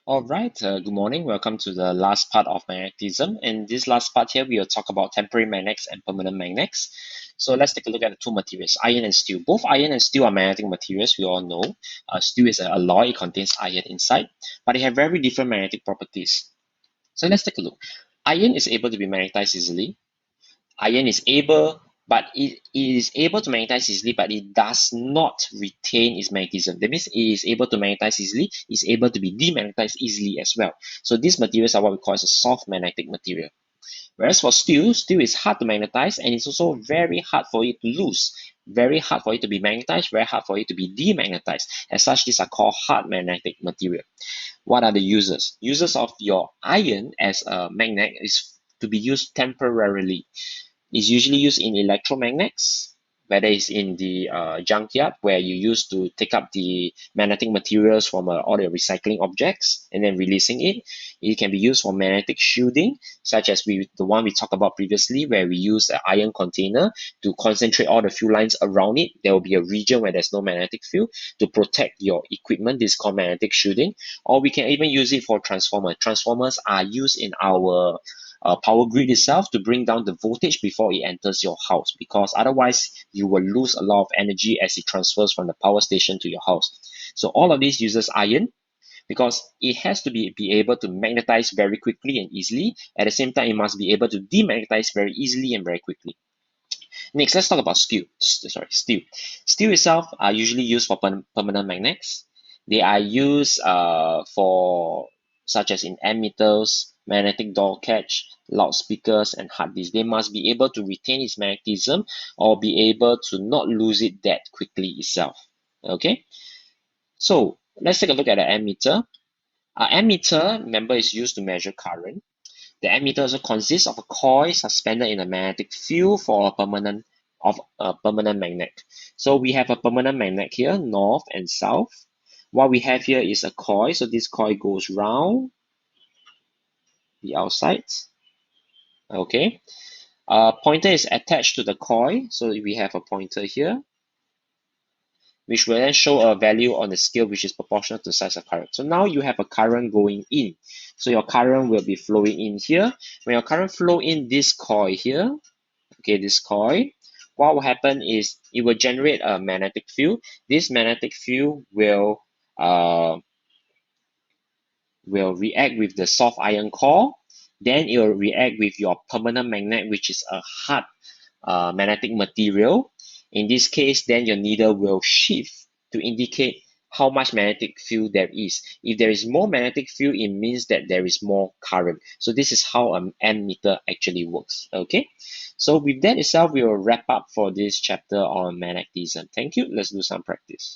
All right, good morning. Welcome to the last part of magnetism. In this last part here, we will talk about temporary magnets and permanent magnets. So let's take a look at the two materials, iron and steel. Both iron and steel are magnetic materials, we all know. Steel is an alloy, it contains iron inside, but they have very different magnetic properties. So let's take a look. Iron is able to be magnetized easily. Iron is able, but it is able to magnetize easily, but it does not retain its magnetism. That means it is able to magnetize easily, it's able to be demagnetized easily as well. So these materials are what we call as a soft magnetic material. Whereas for steel, steel is hard to magnetize and it's also very hard for it to lose. Very hard for it to be magnetized, very hard for it to be demagnetized. As such, these are called hard magnetic material. What are the uses? Uses of your iron as a magnet is to be used temporarily. Is usually used in electromagnets, whether it's in the junkyard where you used to take up the magnetic materials from all the recycling objects and then releasing it. It can be used for magnetic shielding, such as the one we talked about previously, where we use an iron container to concentrate all the fuel lines around it. There will be a region where there's no magnetic field to protect your equipment. This is called magnetic shielding. Or we can even use it for transformers. Transformers are used in our power grid itself to bring down the voltage before it enters your house, because otherwise you will lose a lot of energy as it transfers from the power station to your house. So all of this uses iron because it has to be able to magnetize very quickly and easily. At the same time, it must be able to demagnetize very easily and very quickly. Next, let's talk about steel. Steel itself are usually used for permanent magnets. They are used for such as in ammeters, magnetic door catch, loudspeakers, and hard disks. They must be able to retain its magnetism or be able to not lose it that quickly itself. Okay, so let's take a look at an ammeter. An ammeter, remember, is used to measure current. The ammeter also consists of a coil suspended in a magnetic field for a permanent magnet. So we have a permanent magnet here, north and south. What we have here is a coil. So this coil goes round the outside. Okay. Pointer is attached to the coil. So we have a pointer here, which will then show a value on the scale which is proportional to the size of current. So now you have a current going in. So your current will be flowing in here. When your current flow in this coil here, okay, this coil, what will happen is it will generate a magnetic field. This magnetic field will react with the soft iron core. Then it will react with your permanent magnet, which is a hard magnetic material. In this case, then your needle will shift to indicate how much magnetic field there is. If there is more magnetic field, it means that there is more current. So this is how an ammeter actually works. Okay. So with that itself, we will wrap up for this chapter on magnetism. Thank you. Let's do some practice.